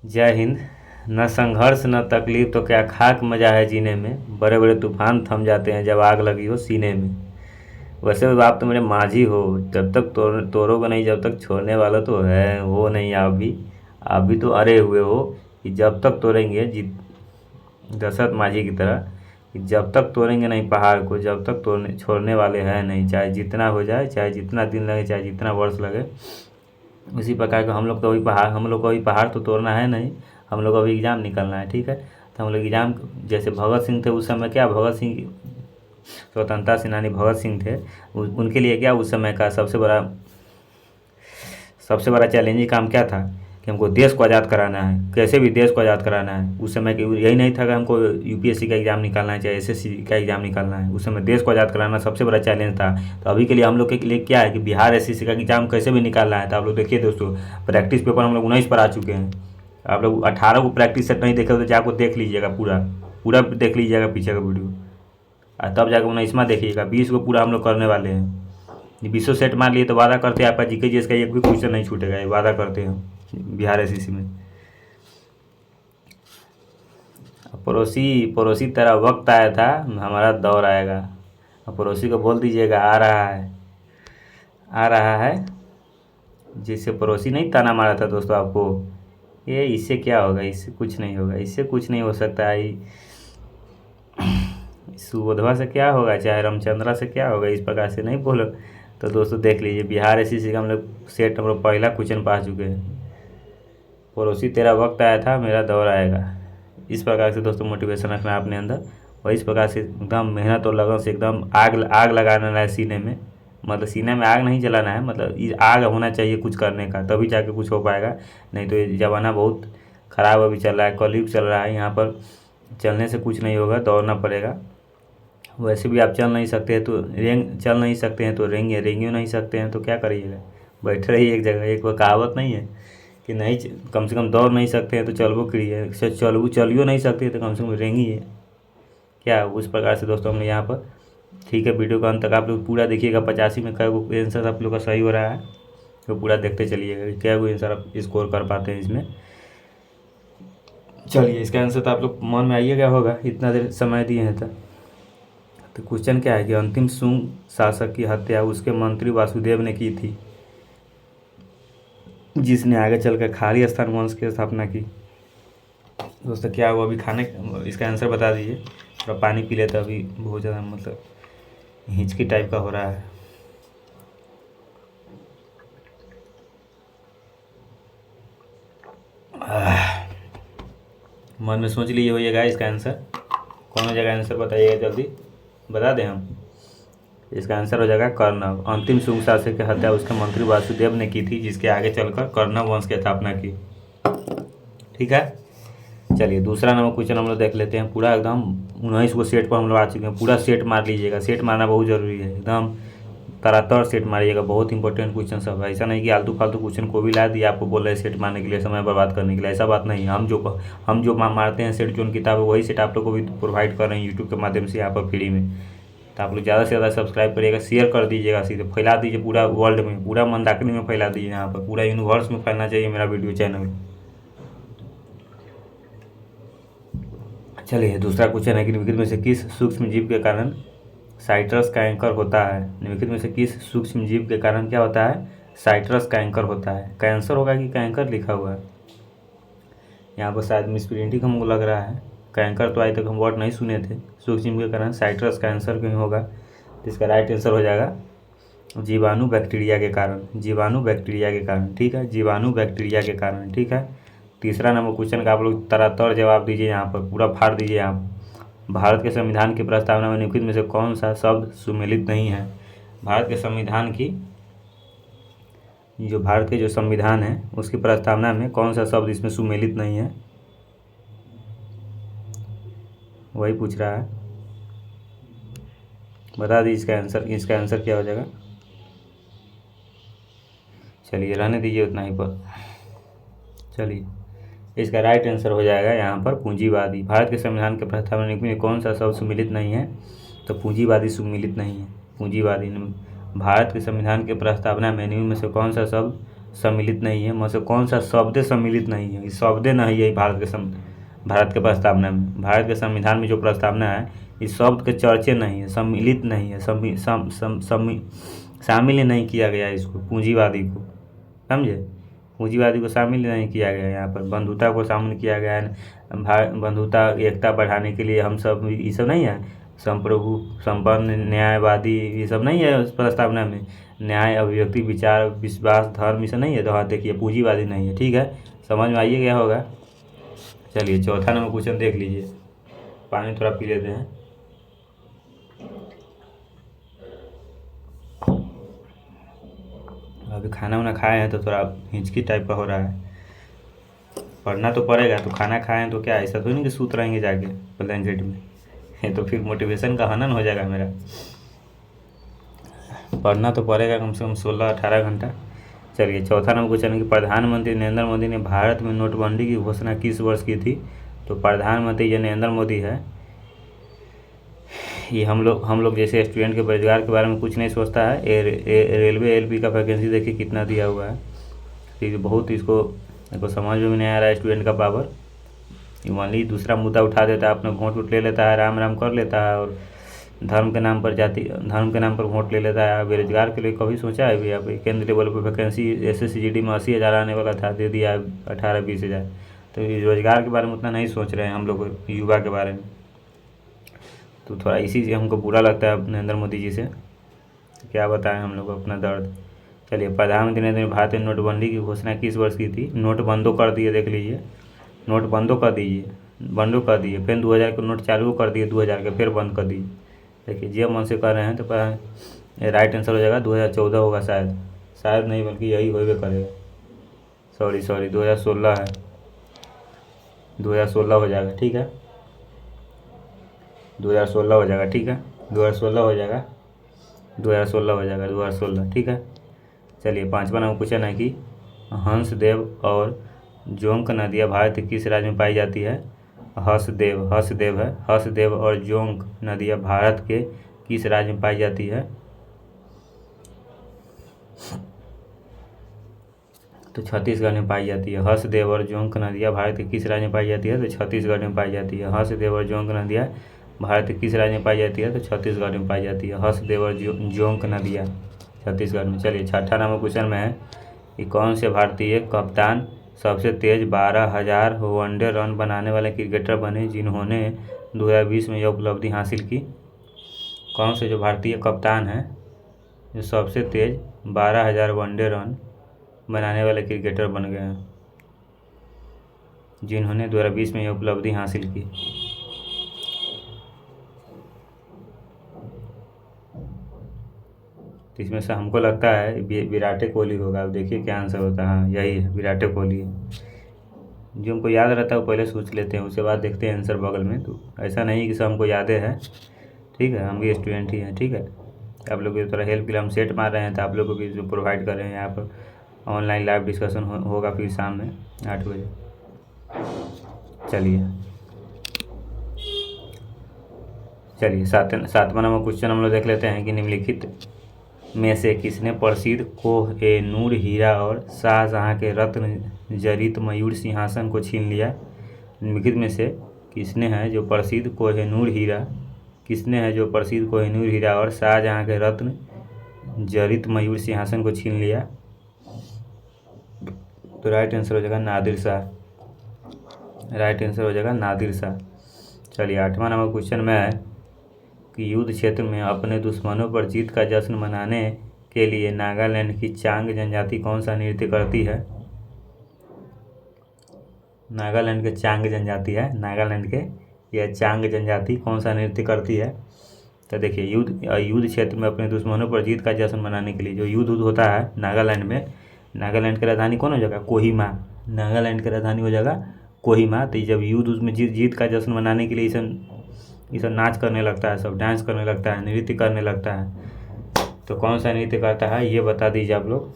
जय हिंद। न संघर्ष न तकलीफ तो क्या खाक मजा है जीने में, बड़े बड़े तूफान थम जाते हैं जब आग लगी हो सीने में। वैसे भी आप तो मेरे माझी हो, जब तक तोड़ोगे नहीं, जब तक छोड़ने वाला तो है वो नहीं। आप भी तो अरे हुए हो कि जब तक तोड़ेंगे जीत, दशरथ माझी की तरह, कि जब तक तोड़ेंगे नहीं पहाड़ को, जब तक तोड़ने छोड़ने वाले हैं नहीं। चाहे जितना हो जाए, चाहे जितना दिन लगे, चाहे जितना वर्ष लगे। उसी प्रकार का हम लोग को अभी पहाड़ तो तोड़ना है नहीं। हम लोग को अभी एग्ज़ाम निकलना है, ठीक है। तो हम लोग एग्ज़ाम, जैसे भगत सिंह थे उस समय, क्या भगत सिंह स्वतंत्रता सेनानी भगत सिंह थे, उनके लिए क्या उस समय का सबसे बड़ा चैलेंजिंग काम क्या था कि हमको देश को आज़ाद कराना है, कैसे भी देश को आज़ाद कराना है। उस समय के यही नहीं था कि हमको यूपीएससी का एग्ज़ाम निकालना है, चाहे एसएससी का एग्ज़ाम निकालना है। उस समय देश को आज़ाद कराना सबसे बड़ा चैलेंज था। तो अभी के लिए हम लोग के लिए क्या है कि बिहार एसएससी का एग्ज़ाम कैसे भी निकालना है। तो आप लोग देखिए दोस्तों, प्रैक्टिस पेपर हम लोग 19 पर आ चुके हैं। आप लोग 18 को प्रैक्टिस सेट नहीं देखे हो तो जाकर देख लीजिएगा, पूरा पूरा देख लीजिएगा पीछे का वीडियो, और तब जाकर 19वां देखिएगा। 20 को पूरा हम लोग करने वाले हैं। ये 20 सेट मार लिए तो वादा करते हैं आपका जीके जीएस का एक भी क्वेश्चन नहीं छूटेगा, ये वादा करते हैं बिहार एसएससी में। पड़ोसी पड़ोसी तेरा वक्त आया था, हमारा दौर आएगा। अब पड़ोसी को बोल दीजिएगा आ रहा है, आ रहा है। जिससे पड़ोसी नहीं ताना मारा था दोस्तों आपको, ये इससे क्या होगा, इससे कुछ नहीं होगा, इससे कुछ नहीं हो सकता है। सुबोधवा से क्या होगा, चाहे रामचंद्रा से क्या होगा, इस प्रकार से नहीं बोलो। तो दोस्तों देख लीजिए, बिहार एसएससी का हम लोग सेट नंबर पहला क्वेश्चन पा चुके हैं। पड़ोसी तेरा वक्त आया था, मेरा दौर आएगा। इस प्रकार से दोस्तों मोटिवेशन रखना है अपने अंदर, और इस प्रकार से एकदम मेहनत और लगन से एकदम आग आग लगाना है सीने में। मतलब सीने में आग नहीं जलाना है, मतलब आग होना चाहिए कुछ करने का, तभी जाके कुछ हो पाएगा। नहीं तो ये ज़माना बहुत ख़राब अभी चल रहा है, कलयुग चल रहा है। यहाँ पर चलने से कुछ नहीं होगा, दौड़ना पड़ेगा। वैसे भी आप चल नहीं सकते हैं तो रेंगे नहीं सकते हैं तो क्या करिएगा, बैठे रहिए एक जगह। एक वो कहावत नहीं है कि नहीं, कम से कम दौड़ नहीं सकते हैं तो चलबो करिए, चलियो नहीं सकते तो कम से कम रेंगिए। क्या उस प्रकार से दोस्तों हमने यहाँ पर, ठीक है। वीडियो का अंत तक आप लोग पूरा देखिएगा। 85 में क्या आंसर आप लोग का सही हो रहा है, तो पूरा देखते चलिएगा कि क्या वो आंसर आप स्कोर कर पाते हैं इसमें। चलिए, इसका आंसर तो आप लोग मन में आइए क्या होगा, इतना देर समय दिए हैं तो क्वेश्चन क्या है कि अंतिम सुंग शासक की हत्या उसके मंत्री वासुदेव ने की थी, जिसने आगे चलकर खाली स्थान वंश की स्थापना की। दोस्तों क्या हुआ, अभी खाने, इसका आंसर बता दीजिए। थोड़ा पानी पी लेते, अभी बहुत ज़्यादा मतलब हिचकी टाइप का हो रहा है। मन में सोच लीजिए भैया इसका आंसर कौन हो जाएगा। आंसर बताइएगा, जल्दी बता दें हम। इसका आंसर हो जाएगा कर्णव। अंतिम सुंग शासक की हत्या उसके मंत्री वासुदेव ने की थी, जिसके आगे चलकर कर्णव वंश की स्थापना की। ठीक है। चलिए दूसरा नंबर क्वेश्चन हम लोग देख लेते हैं। पूरा एकदम 19 को सेट पर हम लोग आ चुके हैं। पूरा सेट मार लीजिएगा, सेट मारना बहुत ज़रूरी है, एकदम तरातर सेट मारिएगा। बहुत इंपॉर्टेंट क्वेश्चन सब है। ऐसा नहीं कि आलतू फालतू क्वेश्चन को भी ला दिया आपको बोल रहे सेट मारने के लिए, समय बर्बाद करने के लिए, ऐसा बात नहीं है। हम जो मारते हैं सेट, जो किताब है वही सेट आप लोग को भी प्रोवाइड कर रहे हैं यूट्यूब के माध्यम से यहाँ पर फ्री में। तो आप लोग ज़्यादा से ज़्यादा सब्सक्राइब करिएगा, शेयर कर दीजिएगा, सीधे फैला दीजिए पूरा वर्ल्ड में, पूरा मंदाकिनी में फैला दीजिए। यहाँ पर पूरा यूनिवर्स में फैलना चाहिए मेरा वीडियो चैनल। चलिए दूसरा क्वेश्चन है कि निम्नलिखित में से किस सूक्ष्म जीव के कारण साइट्रस का एंकर होता है। निम्नलिखित में से किस सूक्ष्म जीव के कारण क्या होता है, साइट्रस का एंकर होता है। कैंसर होगा कि कैंकर लिखा हुआ है यहाँ पर, शायद मिसप्रिंटिंग हमको लग रहा है। कैंकर तो आज तक हम वर्ड नहीं सुने थे। सूक्ष्म जीव के कारण साइट्रस का आंसर क्यों होगा, तो इसका राइट आंसर हो जाएगा जीवाणु बैक्टीरिया के कारण। जीवाणु बैक्टीरिया के कारण, ठीक है, जीवाणु बैक्टीरिया के कारण, ठीक है। तीसरा नंबर क्वेश्चन का आप लोग तरातर जवाब दीजिए, यहाँ पर पूरा फाड़ दीजिए आप। भारत के संविधान की प्रस्तावना में निम्नलिखित में से कौन सा शब्द सुमेलित नहीं है। भारत के संविधान की, जो भारत के जो संविधान है उसकी प्रस्तावना में कौन सा शब्द इसमें सुमेलित नहीं है, वही पूछ रहा है। बता दीजिए इसका आंसर। इसका आंसर क्या हो जाएगा, चलिए रहने दीजिए उतना ही पर। चलिए इसका राइट आंसर हो जाएगा यहाँ पर पूंजीवादी। भारत के संविधान के प्रस्तावना में कौन सा शब्द सुमिलित नहीं है, तो पूंजीवादी सुमिलित नहीं है। पूंजीवादी, भारत के संविधान के प्रस्तावना में निम्न में से कौन सा शब्द सम्मिलित नहीं है। मतलब कौन सा शब्द सम्मिलित नहीं है? इस शब्द नहीं है भारत के प्रस्तावना में, भारत के संविधान में जो प्रस्तावना है इस शब्द के चर्चे नहीं है, सम्मिलित नहीं है, शामिल ही नहीं किया गया इसको, पूंजीवादी को, समझे? पूंजीवादी को शामिल नहीं किया गया है यहाँ पर, बंधुता को शामिल किया गया है। बंधुता एकता बढ़ाने के लिए हम सब, ये सब नहीं है, संप्रभु संपन्न न्यायवादी, ये सब नहीं है उस प्रस्तावना में। न्याय, अभिव्यक्ति, विचार, विश्वास, धर्म, ये सब नहीं है। तो हाँ देखिए, पूंजीवादी नहीं है। ठीक है, समझ में आइए क्या होगा। चलिए चौथा नंबर क्वेश्चन देख लीजिए। पानी थोड़ा पी लेते हैं। अभी खाना वाना खाए हैं तो थोड़ा हिचकी टाइप का हो रहा है। पढ़ना तो पड़ेगा, तो खाना खाए हैं तो क्या ऐसा तो नहीं कि सूत रहेंगे जाके ब्लैंकेट में, ये तो फिर मोटिवेशन का हनन हो जाएगा मेरा। पढ़ना तो पड़ेगा कम से कम 16-18 घंटा। चलिए चौथा नंबर क्वेश्चन है कि प्रधानमंत्री नरेंद्र मोदी ने भारत में नोटबंदी की घोषणा किस वर्ष की थी? तो प्रधानमंत्री जो नरेंद्र मोदी है, ये हम लोग जैसे स्टूडेंट के बेरोजगार के बारे में कुछ नहीं सोचता है। रेलवे एलपी का वैकेंसी देखिए कितना दिया हुआ है। ठीक है, बहुत इसको समझ में नहीं आ रहा है स्टूडेंट का पावर। ओनली दूसरा मुद्दा उठा देता है, अपना वोट उठ ले लेता है, राम राम कर लेता है, और धर्म के नाम पर वोट ले लेता है। बेरोजगार के लिए कभी सोचा है भी? अभी केंद्र लेवल पर वैकेंसी SSGD में 80,000 आने वाला था, दे दिया 18-20 हज़ार। तो रोजगार के बारे में उतना नहीं सोच रहे हैं हम लोग, युवा के बारे में। तो थोड़ा इसी से हमको बुरा लगता है नरेंद्र मोदी जी से, क्या बताएं हम लोग अपना दर्द। चलिए, प्रधानमंत्री नरेंद्र मोदी भारत में नोटबंदी की घोषणा किस वर्ष की थी? नोट बंदो कर दिए, देख लीजिए, नोट बंदो कर दिए, फिर 2000 के नोट चालू कर दिए, 2000 के फिर बंद कर दिए। देखिए, जे मन से कर रहे हैं तो राइट आंसर हो जाएगा 2014 होगा, शायद नहीं, बल्कि यही होगा करेगा। सॉरी 2016 है, 2016 हो जाएगा। ठीक है, 2016 हो जाएगा। ठीक है, 2016 हो जाएगा, 2016। ठीक है, चलिए पांचवा नंबर क्वेश्चन है कि हंसदेव और जोंक नदियाँ भारत के किस राज्य में पाई जाती है? हंसदेव और जोंक नदियाँ भारत के किस राज्य में पाई जाती है? तो छत्तीसगढ़ में पाई जाती है। हंसदेव और जोंक नदियाँ भारत के किस राज्य में पाई जाती है? तो छत्तीसगढ़ में पाई जाती है। हंसदेव और जोंक नदियाँ भारत के किस राज्य में पाई जाती है? तो छत्तीसगढ़ में पाई जाती है हंसदेव और जोंक नदियाँ, छत्तीसगढ़ में। चलिए छठा नंबर क्वेश्चन में है कि कौन से भारतीय कप्तान सबसे तेज 12,000 वनडे रन बनाने वाले क्रिकेटर बने जिन्होंने 2020 में यह उपलब्धि हासिल की? कौन से जो भारतीय कप्तान हैं जो सबसे तेज 12,000 वनडे रन बनाने वाले क्रिकेटर बन गए हैं, जिन्होंने 2020 में यह उपलब्धि हासिल की? तो इसमें से हमको लगता है विराट कोहली होगा। अब देखिए क्या आंसर होता है। हाँ, यही है, विराट कोहली है। जो हमको याद रहता है वो पहले सोच लेते हैं, उसके बाद देखते हैं आंसर बगल में। तो ऐसा नहीं कि सब हमको याद है। ठीक है, हम भी स्टूडेंट ही हैं। ठीक है, आप लोग की थोड़ा हेल्प के लिए हम सेट मार रहे हैं, तो आप लोग को भी जो प्रोवाइड कर रहे हैं यहाँ पर ऑनलाइन लाइव डिस्कशन होगा फिर शाम में 8 बजे। चलिए सातवां नंबर क्वेश्चन हम लोग देख लेते हैं कि निम्नलिखित में से किसने प्रसिद्ध कोह-ए-नूर हीरा और शाहजहाँ के रत्न जड़ित मयूर सिंहासन को छीन लिया? निम्नलिखित में से किसने है जो प्रसिद्ध कोह-ए-नूर हीरा और शाहजहाँ के रत्न जड़ित मयूर सिंहासन को छीन लिया? तो राइट आंसर हो जाएगा नादिर शाह। चलिए आठवां नंबर क्वेश्चन में है कि युद्ध क्षेत्र में अपने दुश्मनों पर जीत का जश्न मनाने के लिए नागालैंड की चांग जनजाति कौन सा नृत्य करती है? नागालैंड के चांग जनजाति कौन सा नृत्य करती है? तो देखिए, युद्ध क्षेत्र में अपने दुश्मनों पर जीत का जश्न मनाने के लिए जो युद्ध होता है नागालैंड में, नागालैंड की राजधानी कौन हो जाएगा? कोहिमा। नागालैंड की राजधानी हो जाएगा कोहिमा। तो जब युद्ध में जीत का जश्न मनाने के लिए ये सब नाच करने लगता है, सब डांस करने लगता है, नृत्य करने लगता है। तो कौन सा नृत्य करता है ये बता दीजिए आप लोग।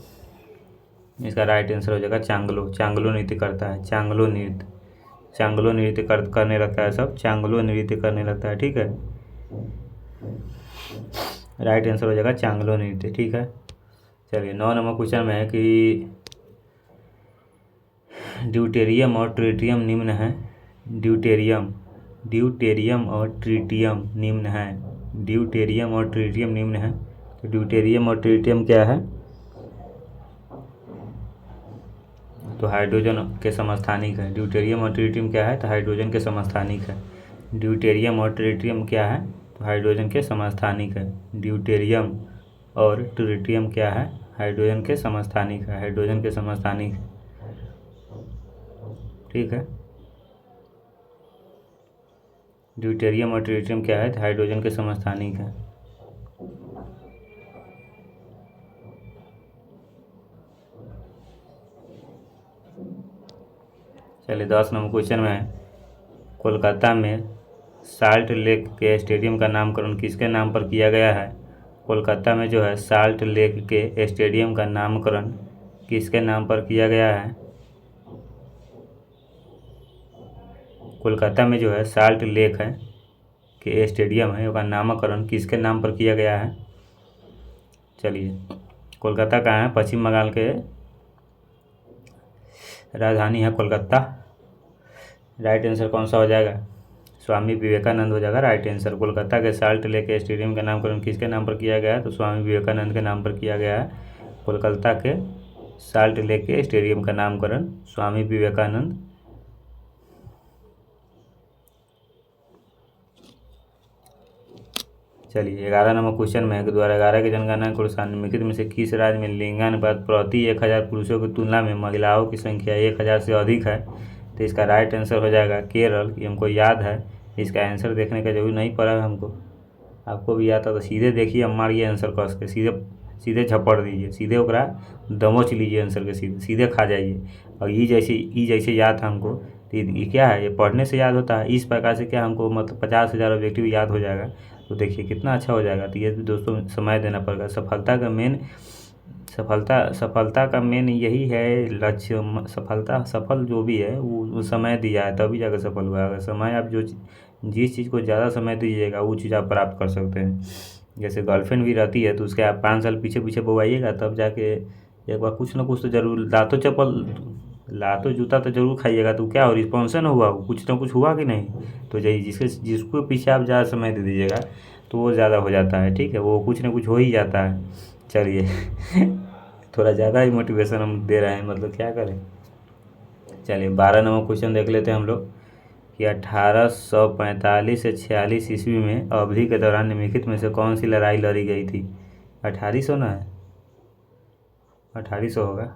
इसका राइट आंसर हो जाएगा चांगलो नृत्य करता है। चांगलो नृत्य करने लगता है, सब चांगलो नृत्य करने लगता है। ठीक है, राइट आंसर हो जाएगा चांगलो नृत्य। ठीक है, चलिए 9 नंबर क्वेश्चन में है कि ड्यूटेरियम और ट्रिटियम निम्न है। ड्यूटेरियम ड्यूटेरियम और ट्रिटियम निम्न है। ड्यूटेरियम और ट्रिटियम निम्न है। तो ड्यूटेरियम और ट्रिटियम क्या है? तो हाइड्रोजन के समस्थानिक है। ड्यूटेरियम और ट्रिटियम क्या है? तो हाइड्रोजन के समस्थानिक है। ड्यूटेरियम और ट्रिटियम क्या है? तो हाइड्रोजन के समस्थानिक है। ड्यूटेरियम और ट्रिटियम क्या है? हाइड्रोजन के समस्थानिक है। हाइड्रोजन के समस्थानिक है। ठीक है। ड्यूटेरियम और ट्रिटियम क्या है? तो हाइड्रोजन के समस्थानिक है। चलिए 10 नंबर क्वेश्चन में है, कोलकाता में साल्ट लेक के स्टेडियम का नामकरण किसके नाम पर किया गया है? कोलकाता में जो है साल्ट लेक के स्टेडियम का नामकरण किसके नाम पर किया गया है? कोलकाता में जो है साल्ट लेक है के स्टेडियम है, उसका नामकरण किसके नाम पर किया गया है? चलिए, कोलकाता कहाँ है? पश्चिम बंगाल के राजधानी है कोलकाता। राइट आंसर कौन सा हो जाएगा? स्वामी विवेकानंद हो जाएगा राइट आंसर। कोलकाता के साल्ट लेक स्टेडियम का नामकरण किसके नाम पर किया गया है? तो स्वामी विवेकानंद के नाम पर किया गया है। कोलकाता के साल्ट लेक के स्टेडियम का नामकरण स्वामी विवेकानंद। चलिए 11 नंबर क्वेश्चन में है कि 2011 की जनगणना के अनुसार निम्नलिखित में से किस राज्य में लिंगानुपात प्रति 1000 पुरुषों की तुलना में महिलाओं की संख्या 1000 से अधिक है? तो इसका राइट आंसर हो जाएगा केरल। ये हमको याद है, इसका आंसर देखने का जरूरी नहीं पड़ा है हमको। आपको भी याद था तो सीधे देखिए, हम मारिए आंसर कस के, सीधे सीधे झपड़ दीजिए, सीधे ओकरा दमोच लीजिए आंसर के, सीधे सीधे खा जाइए। और ई जैसे याद था हमको, तो ये क्या है? ये पढ़ने से याद होता है। इस प्रकार से क्या हमको मतलब 50,000 ऑब्जेक्टिव याद हो जाएगा। तो देखिए कितना अच्छा हो जाएगा। तो ये दोस्तों समय देना पड़ेगा। सफलता का मेन यही है लक्ष्य। सफल जो भी है वो समय दिया है तभी जाकर सफल हुआ। अगर समय आप जिस चीज़ को ज़्यादा समय दीजिएगा वो चीज़ आप प्राप्त कर सकते हैं। जैसे गर्लफ्रेंड भी रहती है तो उसके आप 5 साल पीछे पीछे बोवाइएगा, तब जाके एक बार कुछ ना कुछ तो जरूर लातो जूता तो जरूर खाइएगा। तो क्या हो, रिस्पॉन्सन हुआ, कुछ ना कुछ हुआ कि नहीं? तो जिसको पीछे आप ज़्यादा समय दे दीजिएगा तो वो ज़्यादा हो जाता है। ठीक है, वो कुछ ना कुछ हो ही जाता है। चलिए थोड़ा ज़्यादा ही मोटिवेशन हम दे रहे हैं, मतलब क्या करें। चलिए 12 नंबर क्वेश्चन देख लेते हैं हम लोग कि 1845 से 46 ईस्वी में अवधि के दौरान निम्नलिखित में से कौन सी लड़ाई लड़ी गई थी? 1800 ना है, 1800 होगा।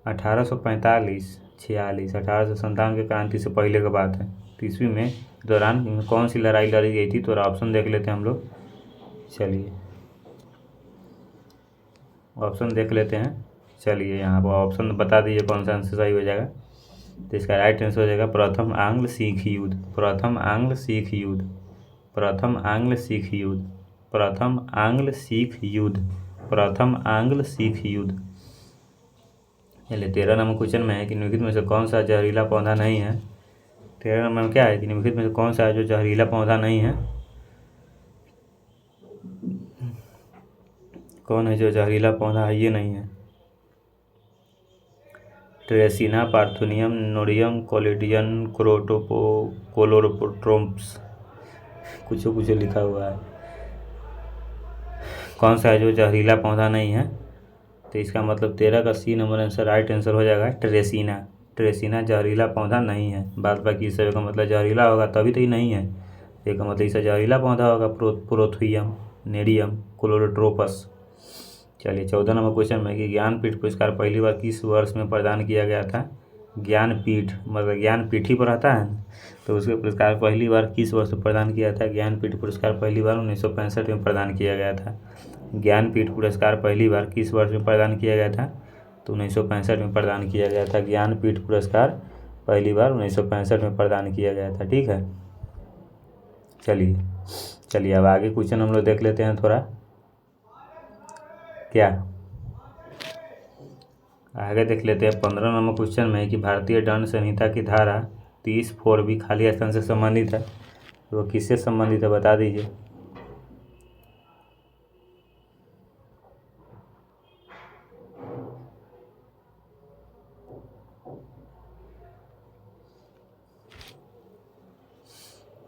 1845 46 1857 के क्रांति से पहले की बात है। तो ईस्वी में दौरान कौन सी लड़ाई लड़ी गई थी? तो ऑप्शन देख लेते हैं हम लोग। चलिए ऑप्शन देख लेते हैं। चलिए यहाँ पर ऑप्शन बता दीजिए कौन सा आंसर सही हो जाएगा। तो इसका राइट आंसर हो जाएगा प्रथम आंग्ल सिख युद्ध। प्रथम आंग्ल सिख युद्ध। प्रथम आंग्ल सिख युद्ध। प्रथम आंग्ल सिख युद्ध। प्रथम आंग्ल सिख युद्ध। चलिए 13 नंबर क्वेश्चन में है कि निम्नलिखित में से कौन सा जहरीला पौधा नहीं है? 13 नंबर में क्या है कि निम्नलिखित में से कौन सा है जो जहरीला पौधा नहीं है? कौन है जो जहरीला पौधा है? ये नहीं है। ट्रेसिना, पार्थेनियम, नोडियम, कोलिडियम, कोलोरोट्रोम्प्स, कुछ लिखा हुआ है। कौन सा है जो जहरीला पौधा नहीं है? तो इसका मतलब 13 का c number answer right answer हो जाएगा ट्रेसिना। ट्रेसिना जहरीला पौधा नहीं है। बात बाकी इस का मतलब जहरीला होगा तभी तो ही नहीं है। एक मतलब इसे जहरीला पौधा होगा प्रोथुइयम, नेडियम, क्लोरोट्रोपस। चलिए 14 नंबर क्वेश्चन में कि ज्ञानपीठ पुरस्कार पहली बार किस वर्ष में प्रदान किया गया था? ज्ञानपीठ मतलब ज्ञानपीठ ही पर आता है ना, तो उसके पुरस्कार पहली बार किस वर्ष में प्रदान किया था? ज्ञानपीठ पुरस्कार पहली बार 1965 में प्रदान किया गया था। ज्ञानपीठ पुरस्कार पहली बार किस वर्ष में प्रदान किया गया था? तो 1965 में प्रदान किया गया था। ज्ञानपीठ पुरस्कार पहली बार 1965 में प्रदान किया गया था। ठीक है, चलिए अब आगे क्वेश्चन हम लोग देख लेते हैं थोड़ा। क्या आगे देख लेते हैं 15 नंबर क्वेश्चन में कि भारतीय दंड संहिता की धारा 30(4) भी खाली स्थान से संबंधित है। तो वो किससे संबंधित है बता दीजिए।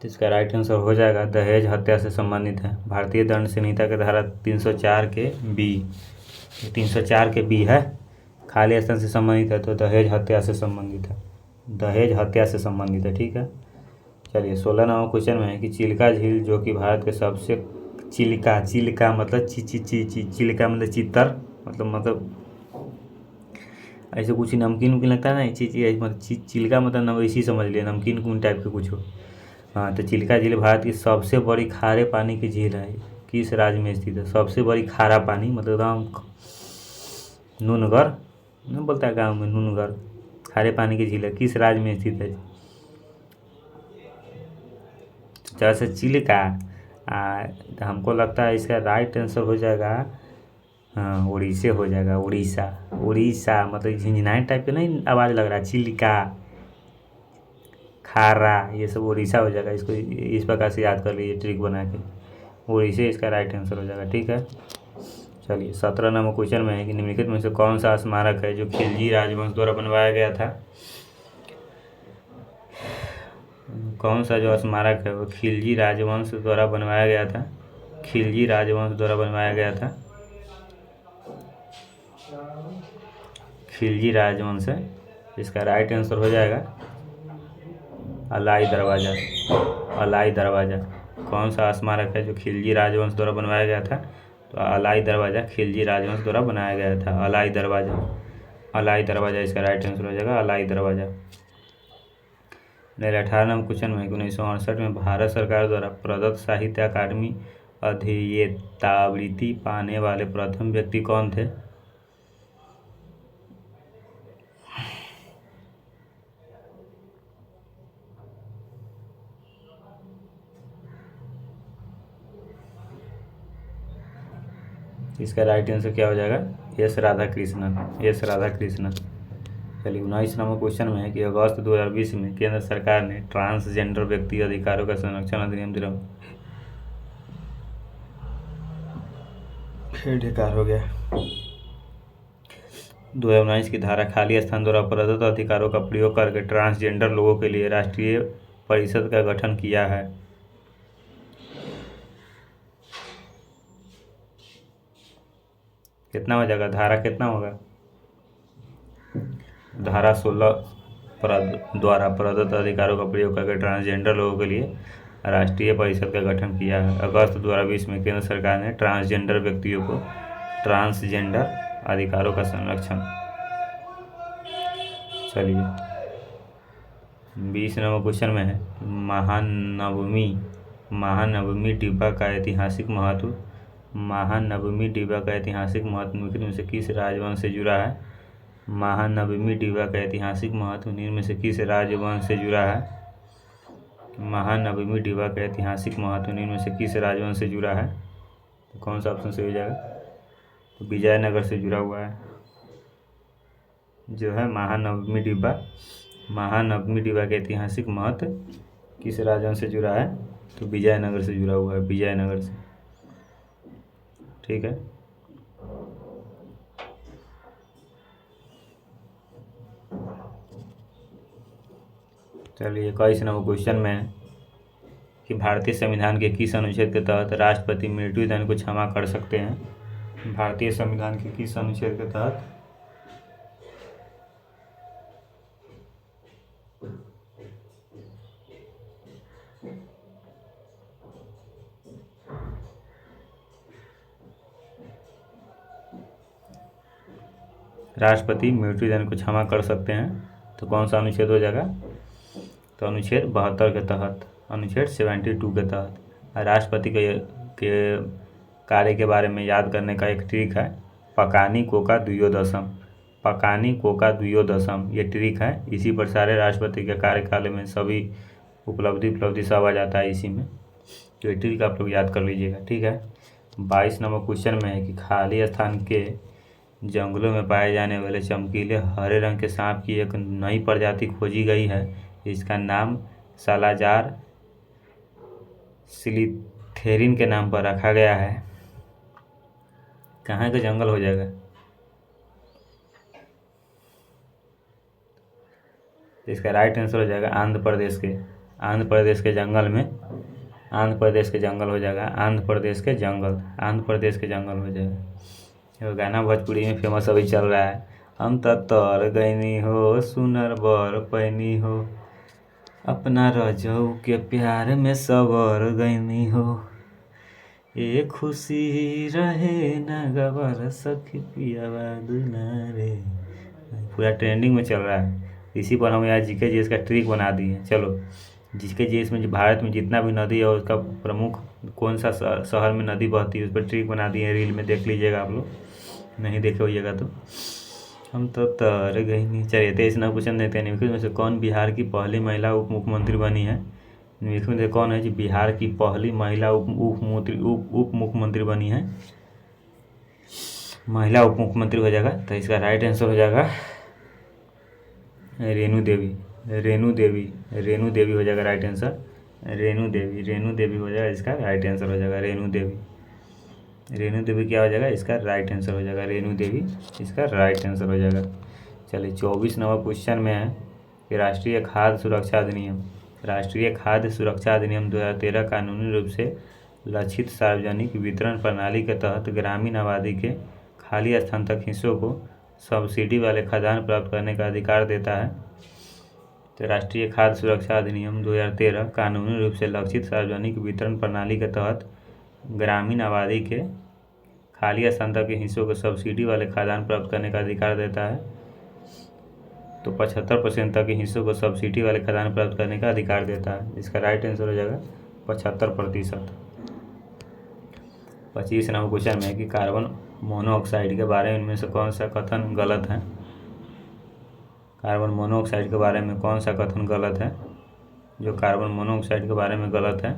इसका राइट आंसर हो जाएगा दहेज हत्या से संबंधित है। भारतीय दंड संहिता के धारा 304 के बी, 304 के बी है, खाली स्थान से संबंधित है तो दहेज हत्या से संबंधित है, दहेज हत्या से संबंधित है। ठीक है, चलिए 16 नंबर क्वेश्चन में है कि चिल्का झील जो कि भारत के सबसे, चिल्का, चिल्का मतलब चिल्का मतलब चित्तर, मतलब ऐसे कुछ नमकीन उमकीन लगता है ना, मतलब चिल्का मतलब ना, इसी समझ लिए नमकीन कौन टाइप के कुछ हो। हाँ, तो चिल्का झील भारत की सबसे बड़ी खारे पानी की झील है, किस राज्य में स्थित है? सबसे बड़ी खारा पानी मतलब एकदम नूनगर नहीं बोलता है गाँव में, नूनगर खारे पानी की झील है, किस राज्य में स्थित है? जैसे चिल्का तो हमको लगता है इसका राइट आंसर हो जाएगा, हाँ उड़ीसा हो जाएगा, उड़ीसा। उड़ीसा मतलब झिंझनाई टाइप का नहीं आवाज़ लग रहा है, चिल्का, खारा, ये सब उड़ीसा हो जाएगा। इसको इस प्रकार से याद कर लीजिए ट्रिक बना के, उड़ीसा इसका राइट आंसर हो जाएगा। ठीक है, चलिए 17 नंबर क्वेश्चन में है कि निम्नलिखित में से कौन सा स्मारक है जो खिलजी राजवंश द्वारा बनवाया गया था? कौन सा जो स्मारक है वो खिलजी राजवंश द्वारा बनवाया गया था? खिलजी राजवंश द्वारा बनवाया गया था, खिलजी राजवंश है, इसका राइट आंसर हो जाएगा अलाई दरवाज़ा। अलाई दरवाज़ा कौन सा स्मारक है जो खिलजी राजवंश द्वारा बनवाया गया था? तो अलाई दरवाज़ा खिलजी राजवंश द्वारा बनाया गया था, अलाई दरवाज़ा। अलाई दरवाज़ा इसका राइट आंसर हो जाएगा, अलाई दरवाज़ा। मेरे 18 नंबर क्वेश्चन में 1968 में भारत सरकार द्वारा प्रदत्त साहित्य अकादमी अध्येतावृत्ति पाने वाले प्रथम व्यक्ति कौन थे? इसका राइट आंसर क्या हो जाएगा? S Radhakrishnan, S Radhakrishnan. चलिए 19 नंबर क्वेश्चन में है कि अगस्त 2020 में केंद्र सरकार ने ट्रांसजेंडर व्यक्ति अधिकारों का संरक्षण अधिनियम दिलाया, फिर ढेकार हो गया। 2019 की धारा खाली स्थान द्वारा प्रदत्त अधिकारों का प्रयोग करके ट्रांसजेंडर लोगों के लिए राष्ट्रीय परिषद का गठन किया है। कितना हो जाएगा? धारा कितना होगा? धारा 16 द्वारा प्रदत्त अधिकारों का प्रयोग करके ट्रांसजेंडर लोगों के लिए राष्ट्रीय परिषद का गठन किया है। अगस्त 2020 में केंद्र सरकार ने ट्रांसजेंडर व्यक्तियों को ट्रांसजेंडर अधिकारों का संरक्षण। चलिए 20 नंबर क्वेश्चन में है महानवमी, महानवमी डिब्बा का ऐतिहासिक महत्व, महानवमी डिब्बा का ऐतिहासिक महत्व निम्न में से किस राजवंश से जुड़ा है? महानवमी डिब्बा का ऐतिहासिक महत्व निम्न में से किस राजवंश से जुड़ा है? महानवमी डिब्बा का ऐतिहासिक महत्व निम्न में से किस राजवंश से जुड़ा है? तो कौन सा ऑप्शन सही हो जाएगा? तो विजयनगर से जुड़ा हुआ है जो है महानवमी डिब्बा। महानवमी डिब्बा का ऐतिहासिक महत्व किस राजवंश से जुड़ा है? तो विजयनगर से जुड़ा हुआ है, विजयनगर से। ठीक है, चलिए 21 नंबर क्वेश्चन में है कि भारतीय संविधान के किस अनुच्छेद के तहत राष्ट्रपति मृत्युदंड को क्षमा कर सकते हैं? भारतीय संविधान के किस अनुच्छेद के तहत राष्ट्रपति मृत्युदंड को क्षमा कर सकते हैं? तो कौन सा अनुच्छेद हो जाएगा? तो अनुच्छेद 72 के तहत, अनुच्छेद 72 के तहत। राष्ट्रपति के कार्य के बारे में याद करने का एक ट्रिक है, पकानी कोका द्वियोदशम, पकानी कोका द्वियोदशम ये ट्रिक है। इसी पर सारे राष्ट्रपति के कार्यकाल में सभी उपलब्धि सब आ जाता है इसी में, तो ये ट्रिक आप लोग याद कर लीजिएगा। ठीक है, 22 नंबर क्वेश्चन में है कि खाली स्थान के जंगलों में पाए जाने वाले चमकीले हरे रंग के सांप की एक नई प्रजाति खोजी गई है, इसका नाम सालाजार सिलिथेरिन के नाम पर रखा गया है। कहाँ का जंगल हो जाएगा? इसका राइट आंसर हो जाएगा आंध्र प्रदेश के, आंध्र प्रदेश के जंगल में, आंध्र प्रदेश के जंगल हो जाएगा, आंध्र प्रदेश के जंगल, आंध्र प्रदेश के जंगल हो जाएगा। ये गाना भोजपुरी में फेमस अभी चल रहा है, हम तो तर गईनी हो सुनर बर पैनी हो, अपना रजऊ के प्यार में सवर गईनी हो, ये खुशी रहे न गबर सखी पियावा दुलारे। पूरा ट्रेंडिंग में चल रहा है। इसी पर हम यहाँ जीके जीएस का ट्रिक बना दिए। चलो, जीके जीएस में जो भारत में जितना भी नदी है उसका प्रमुख कौन सा शहर में नदी बहती है उस पर ट्रिक बना दिए, रील में देख लीजिएगा आप लोग, नहीं देखे होइएगा तो। हम तो तर गई। चलिए 23 नंबर क्वेश्चन देखते हैं। निम्नलिखित में से कौन बिहार की पहली महिला उप मुख्यमंत्री बनी है? निम्नलिखित में से कौन है जो बिहार की पहली महिला उप मुख्यमंत्री बनी है? महिला उप मुख्यमंत्री हो जाएगा, तो इसका राइट आंसर हो जाएगा रेणु देवी। रेणु देवी, रेणु देवी हो जाएगा राइट आंसर। रेणु देवी, रेणु देवी हो जाएगा, इसका राइट आंसर हो जाएगा रेणु देवी। रेणु देवी क्या हो जाएगा? इसका राइट आंसर हो जाएगा रेणु देवी, इसका राइट आंसर हो जाएगा। चलिए 24 नंबर क्वेश्चन में है कि राष्ट्रीय खाद्य सुरक्षा अधिनियम, राष्ट्रीय खाद्य सुरक्षा अधिनियम 2013 कानूनी रूप से लक्षित सार्वजनिक वितरण प्रणाली के तहत ग्रामीण आबादी के खाली स्थान तक हिस्सों को सब्सिडी वाले खाद्यान्न प्राप्त करने का अधिकार देता है। तो राष्ट्रीय खाद्य सुरक्षा अधिनियम 2013 कानूनी रूप से लक्षित सार्वजनिक वितरण प्रणाली के तहत ग्रामीण आबादी के खाली स्थान तक के हिस्सों को सब्सिडी वाले खाद्यान्न प्राप्त करने का अधिकार देता है। तो 75% तक के हिस्सों को सब्सिडी वाले खाद्यान्न प्राप्त करने का अधिकार देता है। इसका राइट आंसर हो जाएगा 75%। 25 नंबर क्वेश्चन में है कि कार्बन मोनोऑक्साइड के बारे में इनमें से कौन सा कथन गलत है? कार्बन मोनोऑक्साइड के बारे में कौन सा कथन गलत है? जो कार्बन मोनोऑक्साइड के बारे में गलत है,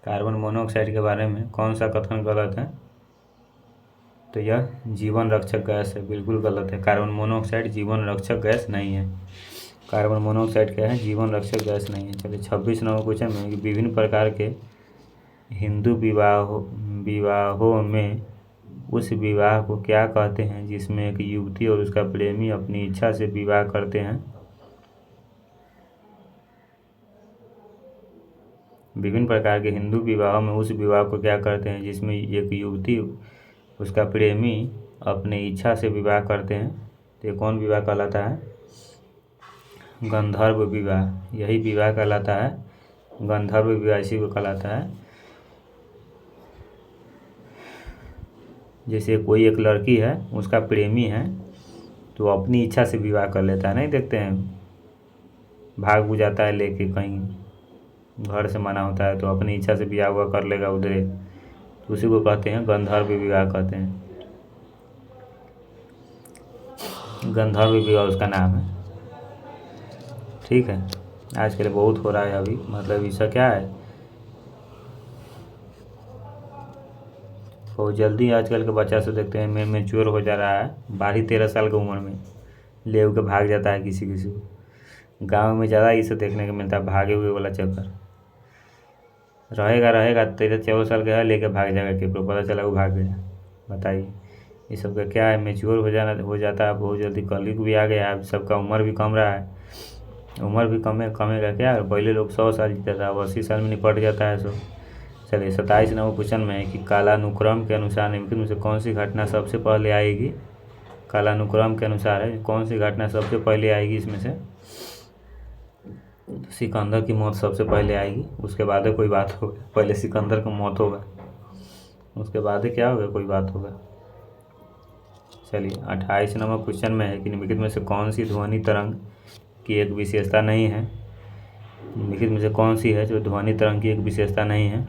कार्बन मोनोऑक्साइड के बारे में कौन सा कथन गलत है? तो यह जीवन रक्षक गैस है, बिल्कुल गलत है। कार्बन मोनोऑक्साइड जीवन रक्षक गैस नहीं है। कार्बन मोनोऑक्साइड क्या है? जीवन रक्षक गैस नहीं है। चलिए 26 नंबर क्वेश्चन में कि विभिन्न प्रकार के हिंदू विवाहों में उस विवाह को क्या कहते हैं जिसमें एक युवती और उसका प्रेमी अपनी इच्छा से विवाह करते हैं? विभिन्न प्रकार के हिंदू विवाहों में उस विवाह को क्या कहते हैं जिसमें एक युवती उसका प्रेमी अपने इच्छा से विवाह करते हैं? तो ये कौन विवाह कहलाता है? गंधर्व विवाह, यही विवाह कहलाता है। गंधर्व विवाह इसी को कहलाता है। जैसे कोई एक लड़की है, उसका प्रेमी है, तो अपनी इच्छा से विवाह कर लेता है, नहीं देखते हैं, भाग जाता है लेके कहीं, घर से मना होता है तो अपनी इच्छा से विवाह हुआ कर लेगा उधरे, तो उसी को कहते हैं गंधर्व विवाह कहते हैं। गंधर्व विवाह उसका नाम है। ठीक है, आज के लिए बहुत हो रहा है अभी, मतलब इसका क्या है, बहुत जल्दी आजकल के बच्चा से देखते हैं मैच्योर हो जा रहा है, 12-13 साल की उम्र में ले के भाग जाता है किसी को। गांव में ज़्यादा इसे देखने को मिलता है, भागे हुए वाला चक्कर। रहेगा 13-14 साल का है, लेके भाग जाएगा, कि पता चला वो भाग गया। बताइए, ये सब का क्या है, मैच्योर हो जाता है बहुत जल्दी। कलयुग भी आ गया है, सबका उम्र भी कम रहा है, उम्र भी कमेगा क्या। पहले लोग 100 साल जीता था, अब 80 साल में निपट जाता है सब। चलिए 27 नंबर क्वेश्चन में है कि कालानुक्रम के अनुसार निम्नलिखित में से कौन सी घटना सबसे पहले आएगी? कालानुक्रम के अनुसार है, कौन सी घटना सबसे पहले आएगी इसमें से? सिकंदर की मौत सबसे पहले आएगी, उसके बाद कोई बात होगा। पहले सिकंदर की मौत होगा, उसके बाद क्या होगा, कोई बात होगा। चलिए 28 नंबर क्वेश्चन में है कि निम्नलिखित में से कौन सी ध्वनि तरंग की एक विशेषता नहीं है? निम्नलिखित में से कौन सी है जो ध्वनि तरंग की एक विशेषता नहीं है?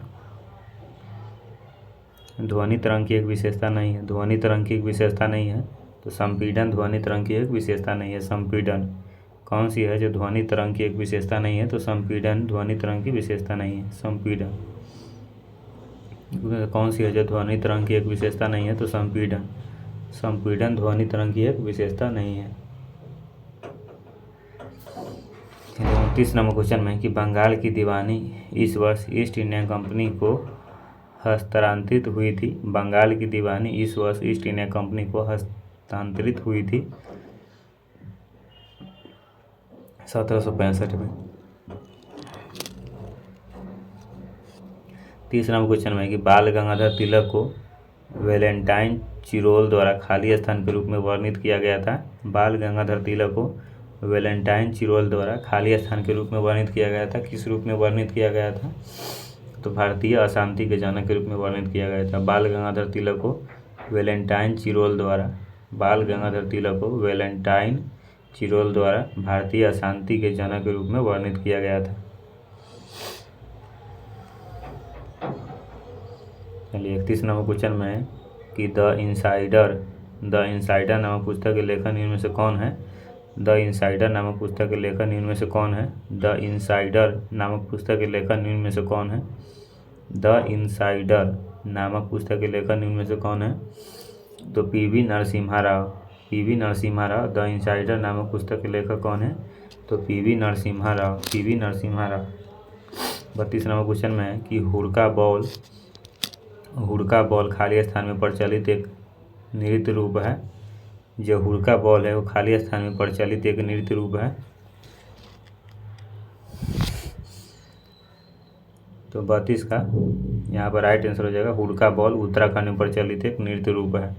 ध्वनि तरंग की एक विशेषता नहीं है, ध्वनि तरंग की एक विशेषता नहीं है, तो संपीड़न ध्वनि तरंग की एक विशेषता नहीं है। संपीड़न कौन सी है जो ध्वनि तरंग की एक विशेषता नहीं है? तो संपीड़न ध्वनि तरंग की विशेषता नहीं है। संपीड़न कौन सी है जो ध्वनि तरंग की एक विशेषता नहीं है? तो संपीड़न, संपीड़न ध्वनि तरंग की एक विशेषता नहीं है। 29 नंबर क्वेश्चन में कि बंगाल की दीवानी इस वर्ष ईस्ट इंडिया कंपनी को हस्तांतरित हुई थी। बंगाल की दीवानी इस वर्ष ईस्ट इंडिया कंपनी को हस्तांतरित हुई थी। 1765 में। तीसरा नंबर क्वेश्चन में कि बाल गंगाधर तिलक को वैलेंटाइन चिरोल द्वारा खाली स्थान के रूप में वर्णित किया गया था। बाल गंगाधर तिलक को वैलेंटाइन चिरोल द्वारा खाली स्थान के रूप में वर्णित किया गया था। किस रूप में वर्णित किया गया था? तो भारतीय अशांति के जनक के रूप में वर्णित किया गया था। बाल गंगाधर तिलक को वैलेंटाइन चिरोल द्वारा भारतीय अशांति के जनक के रूप में वर्णित किया गया था। चलिए 31 नंबर क्वेश्चन में है कि द इनसाइडर नामक पुस्तक के लेखक इनमें से कौन है? द इनसाइडर नामक पुस्तक के लेखक इनमें से कौन है? द इनसाइडर नामक पुस्तक के लेखक इनमें से कौन है? द इनसाइडर नामक पुस्तक के लेखक इनमें से कौन है? तो PV Narasimha Rao. The insider नामक पुस्तक के लेखक कौन है? तो PV Narasimha Rao. 32 number question में है कि हुड़का बॉल खाली स्थान में प्रचलित एक नृत्य रूप है। जो हुड़का बॉल है वो खाली स्थान में प्रचलित एक नृत्य रूप है। तो 32 का यहाँ पर राइट आंसर हो जाएगा हुड़का बॉल उत्तराखंड में प्रचलित एक नृत्य रूप है।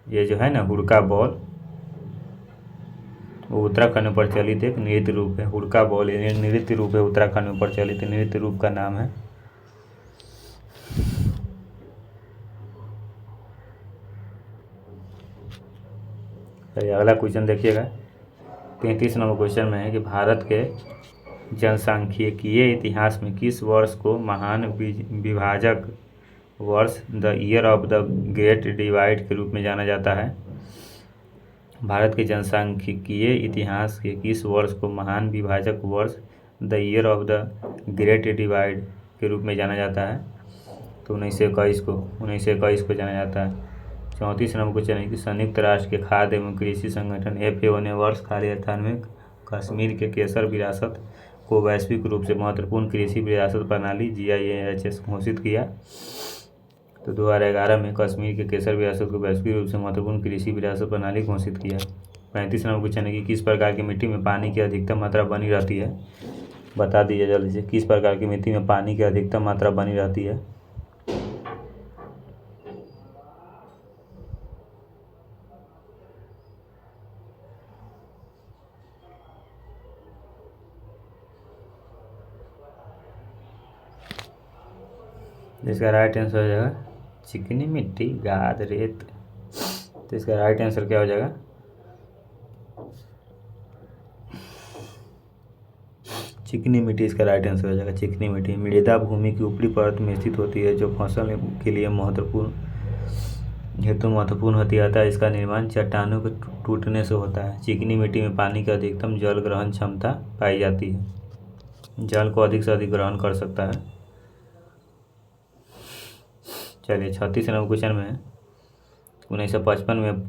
ये जो है ना हुड़का बॉल वो उत्तराखंड में प्रचलित एक नृत्य रूप है। हुड़का बॉल ये नृत्य रूप है, उत्तराखंड में प्रचलित नृत्य रूप का नाम है। चलिए अगला क्वेश्चन देखिएगा। 33 नंबर क्वेश्चन में है कि भारत के जनसांख्यिकीय इतिहास में किस वर्ष को महान विभाजक वर्ष the year of the great divide के रूप में जाना जाता है? भारत के जनसांख्यिकीय इतिहास के किस वर्ष को महान विभाजक वर्ष the year of the great divide के रूप में जाना जाता है? तो 1921 को जाना जाता है। 34 नंबर क्वेश्चन है कि संयुक्त राष्ट्र के खाद्य एवं कृषि संगठन FAO ने वर्ष खाली स्थान में कश्मीर के केसर विरासत को वैश्विक रूप से महत्वपूर्ण कृषि विरासत प्रणाली GIS घोषित किया। तो 2011 में कश्मीर के केसर विरासत को वैश्विक रूप से महत्वपूर्ण कृषि विरासत प्रणाली घोषित किया। 35 नंबर क्वेश्चन है कि किस प्रकार की मिट्टी में पानी की अधिकतम मात्रा बनी रहती है? बता दीजिए जल्दी से, किस प्रकार की मिट्टी में पानी की अधिकतम मात्रा बनी रहती है? इसका राइट आंसर हो जाएगा चिकनी मिट्टी, गाद, रेत। तो इसका राइट आंसर क्या हो जाएगा? चिकनी मिट्टी इसका राइट आंसर हो जाएगा। चिकनी मिट्टी मृदा भूमि की ऊपरी परत में स्थित होती है, जो फसल के लिए महत्वपूर्ण होती है। अतः इसका निर्माण चट्टानों के टूटने से होता है। चिकनी मिट्टी में पानी की अधिकतम जल ग्रहण क्षमता पाई जाती है, जल को अधिक से अधिक ग्रहण कर सकता है। चलिए 36 नंबर क्वेश्चन में 1955 में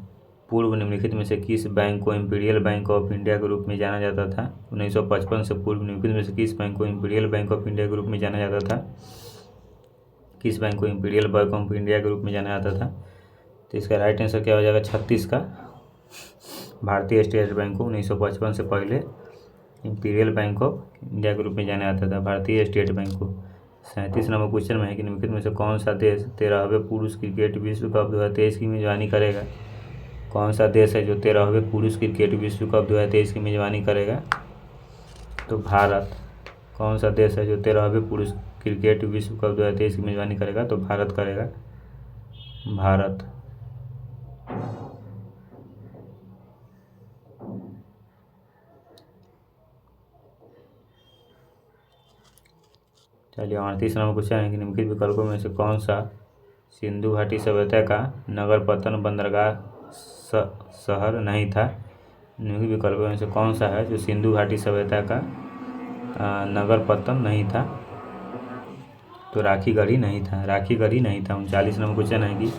पूर्व निम्नलिखित में से किस बैंक को इंपीरियल बैंक ऑफ इंडिया के रूप में जाना जाता था? 1955 से पूर्व निम्नलिखित में से किस बैंक को इंपीरियल बैंक ऑफ इंडिया के रूप में जाना जाता था? किस बैंक को इंपीरियल बैंक ऑफ इंडिया के रूप में जाना जाता था? तो इसका राइट आंसर क्या हो जाएगा? 36 का भारतीय स्टेट बैंक को 1955 से पहले इंपीरियल बैंक ऑफ इंडिया के रूप में जाना जाता था, भारतीय स्टेट बैंक को। 37 नंबर क्वेश्चन में है कि निम्नलिखित में से कौन सा देश 13वें पुरुष क्रिकेट विश्व कप 2023 की मेजबानी करेगा? कौन सा देश है जो 13वें पुरुष क्रिकेट विश्व कप 2023 की मेजबानी करेगा? तो भारत। कौन सा देश है जो 13वें पुरुष क्रिकेट विश्व कप 2023 की मेजबानी करेगा? तो भारत करेगा, भारत। चलिए 38 नंबर क्वेश्चन है कि निम्नलिखित विकल्पों में से कौन सा सिंधु घाटी सभ्यता का नगर पत्तन बंदरगाह शहर नहीं था? निम्नलिखित विकल्पों में से कौन सा है जो सिंधु घाटी सभ्यता का नगर पत्तन नहीं था? तो राखीगढ़ ही नहीं था। 39 नंबर क्वेश्चन है कि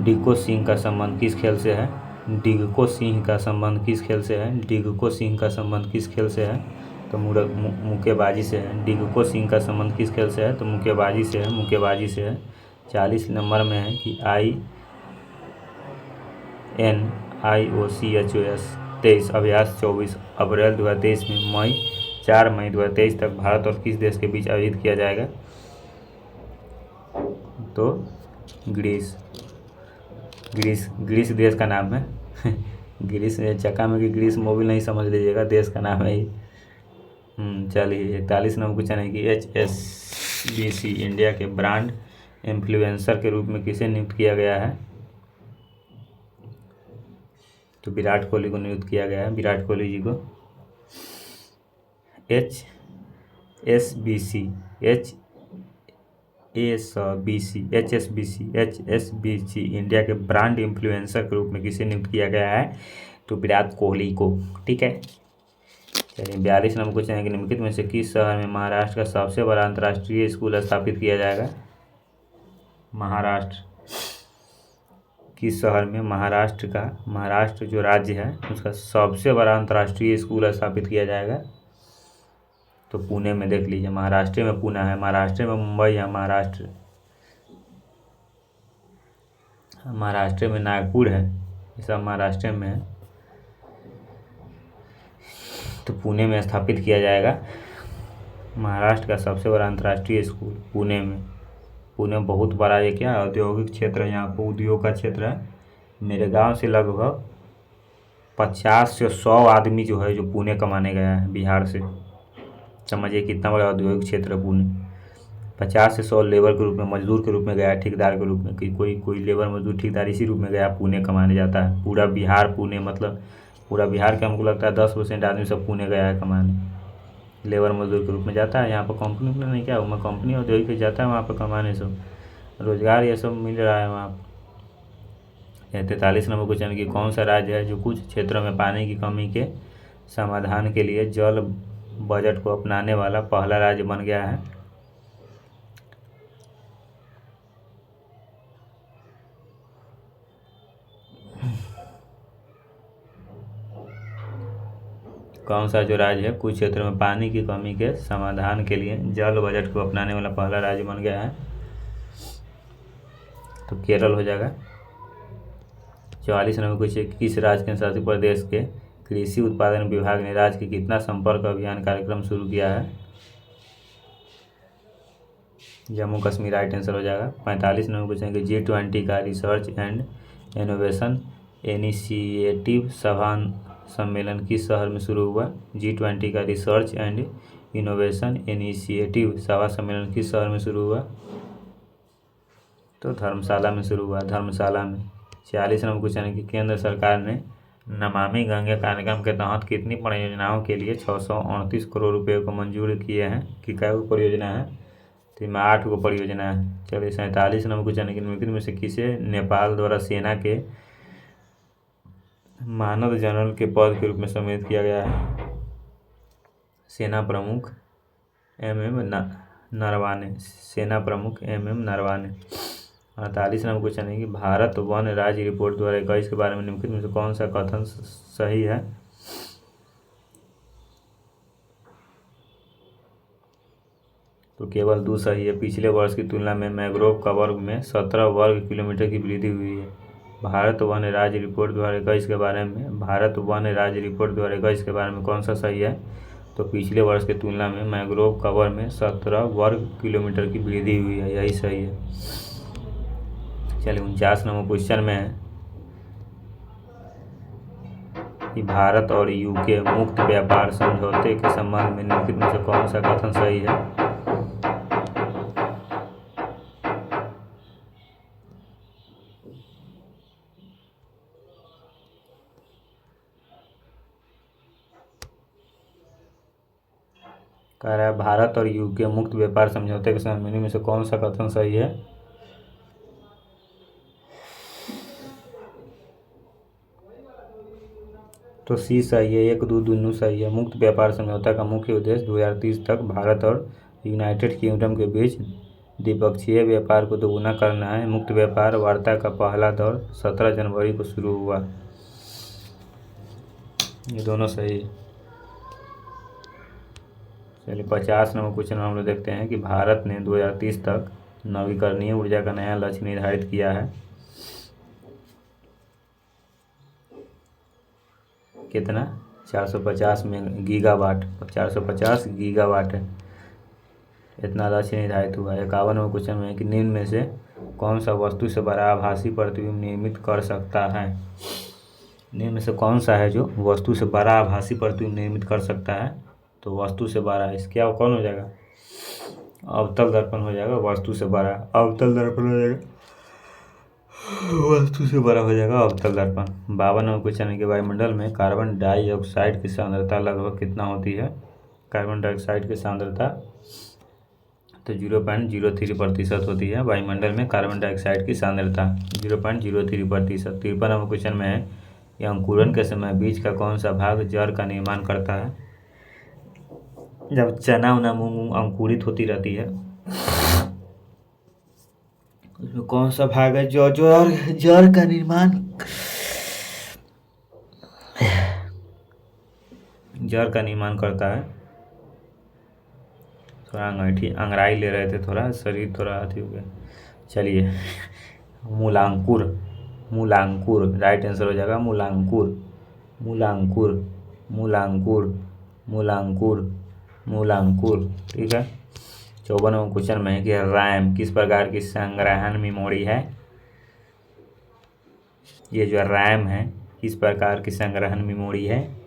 डिगको सिंह का संबंध किस खेल से है? डिगको सिंह का संबंध किस खेल से है? तो मुक्केबाजी से है। डिगको सिंह का संबंध किस खेल से है? तो मुक्केबाजी से है। 40 नंबर में है कि INIOCHOS 2023 अभ्यास 24 अप्रैल 2023 में 4 मई 2023 तक भारत और किस देश के बीच आयोजित किया जाएगा? तो ग्रीस। ग्रीस देश का नाम है। ग्रीस चक्का में कि ग्रीस मोबिल नहीं समझ लीजिएगा, देश का नाम है ये। चलिए 41 नंबर क्वेश्चन है कि HSBC इंडिया के ब्रांड इन्फ्लुएंसर के रूप में किसे नियुक्त किया गया है? तो विराट कोहली को नियुक्त किया गया है, विराट कोहली जी को। HSBC इंडिया के ब्रांड इन्फ्लुएंसर के रूप में किसे नियुक्त किया गया है? तो विराट कोहली को। ठीक है, चलिए 42 नंबर क्वेश्चन है कि निम्नलिखित में से किस शहर में महाराष्ट्र का सबसे बड़ा अंतर्राष्ट्रीय स्कूल स्थापित किया जाएगा? महाराष्ट्र किस शहर में महाराष्ट्र जो राज्य है उसका सबसे बड़ा अंतर्राष्ट्रीय स्कूल स्थापित किया जाएगा? तो पुणे में। देख लीजिए, महाराष्ट्र में पुणे है, महाराष्ट्र में मुंबई है, महाराष्ट्र में नागपुर है, ये सब महाराष्ट्र में है। तो पुणे में स्थापित किया जाएगा महाराष्ट्र का सबसे बड़ा अंतर्राष्ट्रीय स्कूल पुणे में। पुणे बहुत बड़ा ये क्या औद्योगिक क्षेत्र है, यहाँ पर उद्योग का क्षेत्र है। मेरे गांव से लगभग 50 से 100 आदमी जो है जो पुणे कमाने गया है बिहार से। समझिए कितना बड़ा औद्योगिक क्षेत्र है पुणे। 50 से 100 लेबर के रूप में, मजदूर के रूप में गया, ठेकेदार के रूप में, कि कोई लेबर मजदूर ठेकेदार इसी रूप में गया पुणे कमाने जाता है। पूरा बिहार पुणे, मतलब पूरा बिहार के हमको लगता है 10% आदमी सब पुणे गया है कमाने, लेबर मजदूर के रूप में जाता है। यहाँ पर कंपनी नहीं, क्या मैं कंपनी औद्योगिक पे जाता है वहाँ पर कमाने, सब रोजगार ये सब मिल रहा है वहाँ पर। 43 नंबर क्वेश्चन कि कौन सा राज्य है जो कुछ क्षेत्रों में पानी की कमी के समाधान के लिए जल बजट को अपनाने वाला पहला राज्य बन गया है? कौन सा जो राज्य है कुछ क्षेत्रों में पानी की कमी के समाधान के लिए जल बजट को अपनाने वाला पहला राज्य बन गया है? तो केरल हो जाएगा। 44 नंबर क्वेश्चन किस राज्य के शासित प्रदेश के कृषि उत्पादन विभाग ने राज्य के कितना संपर्क अभियान कार्यक्रम शुरू किया है? जम्मू कश्मीर राइट आंसर हो जाएगा। 45 नंबर क्वेश्चन कि G20 का रिसर्च एंड इनोवेशन इनिशिएटिव सभा सम्मेलन किस शहर में शुरू हुआ? G20 का रिसर्च एंड इनोवेशन इनिशिएटिव सभा सम्मेलन किस शहर में शुरू हुआ? तो धर्मशाला में शुरू हुआ, धर्मशाला में। 46 नंबर क्वेश्चन है कि केंद्र सरकार ने नमामि गंगे कार्यक्रम के तहत कितनी परियोजनाओं के लिए 629 करोड़ रुपए को मंजूर किए हैं? कि क्या परियोजना है? तो इसमें 8 गो परियोजना है। चलिए 47 नंबर क्वेश्चन है कि निम्नलिखित में से किसे नेपाल द्वारा सेना के मानद जनरल के पद के रूप में सम्मिलित किया गया है? सेना प्रमुख MM नरवाने, सेना प्रमुख MM नरवाने। 48 नंबर क्वेश्चन है कि भारत वन राज्य रिपोर्ट 2021 के बारे में निम्नलिखित में से कौन सा कथन सही है? तो केवल 2 सही है। पिछले वर्ष की तुलना में मैंग्रोव कवर में 17 वर्ग किलोमीटर की वृद्धि हुई है। भारत वन राज्य रिपोर्ट 2021 के बारे में कौन सा सही है? तो पिछले वर्ष की तुलना में मैंग्रोव कवर में 17 वर्ग किलोमीटर की वृद्धि हुई है, यही सही है। चलिए 49 नंबर क्वेश्चन में है कि भारत और UK मुक्त व्यापार समझौते के संबंध में निम्नलिखित में से कौन सा कथन सही है? कह रहा है भारत और UK मुक्त व्यापार समझौते के संबंध में से कौन सा कथन सही है? तो C सही है, 1 2 दोनों सही है। मुक्त व्यापार समझौता का मुख्य उद्देश्य 2030 तक भारत और यूनाइटेड किंगडम के बीच द्विपक्षीय व्यापार को दोगुना करना है। मुक्त व्यापार वार्ता का पहला दौर 17 जनवरी को शुरू हुआ। ये दोनों सही है। चलिए 50 नंबर क्वेश्चन में हम लोग देखते हैं कि भारत ने 2030 तक नवीकरणीय ऊर्जा का नया लक्ष्य निर्धारित किया है। कितना 450 में गीगावाट, 450 गीगावाट है। इतना राशि निर्धारित हुआ। 51वां क्वेश्चन में कि निम्न में से कौन सा वस्तु से बड़ा आभासी प्रतिबिंब निर्मित कर सकता है। निम्न में से कौन सा है जो वस्तु से बड़ा आभासी प्रतिबिंब निर्मित कर सकता है। तो वस्तु से बड़ा इसके कौन हो जाएगा, अवतल दर्पण हो जाएगा। वस्तु से बड़ा अवतल दर्पण हो जाएगा, वस्तु से बड़ा हो जाएगा अवतल दर्पण। 52वां क्वेश्चन के वायुमंडल में कार्बन डाइऑक्साइड की सांद्रता लगभग कितना होती है। कार्बन डाइऑक्साइड की सांद्रता तो 0.03% होती है। वायुमंडल में कार्बन डाइऑक्साइड की सांद्रता 0.03%। 53वां क्वेश्चन में है कि अंकुरन के समय बीज का कौन सा भाग जड़ का निर्माण करता है। जब चना उना मूंग अंकुरित होती रहती है उसमें कौन सा भाग है जो जड़ का निर्माण करता है। थोड़ा अंगड़ाई ले रहे थे, थोड़ा शरीर थोड़ा अथी हो गया। चलिए मूलांकुर, मूलांकुर राइट आंसर हो जाएगा मूलांकुर, मूलांकुर, मूलांकुर, मूलांकुर, मूलांकुर। ठीक है। 54वां क्वेश्चन में है कि रैम किस प्रकार की संग्रहण मेमोरी है। ये जो रैम है किस प्रकार की संग्रहण मेमोरी है।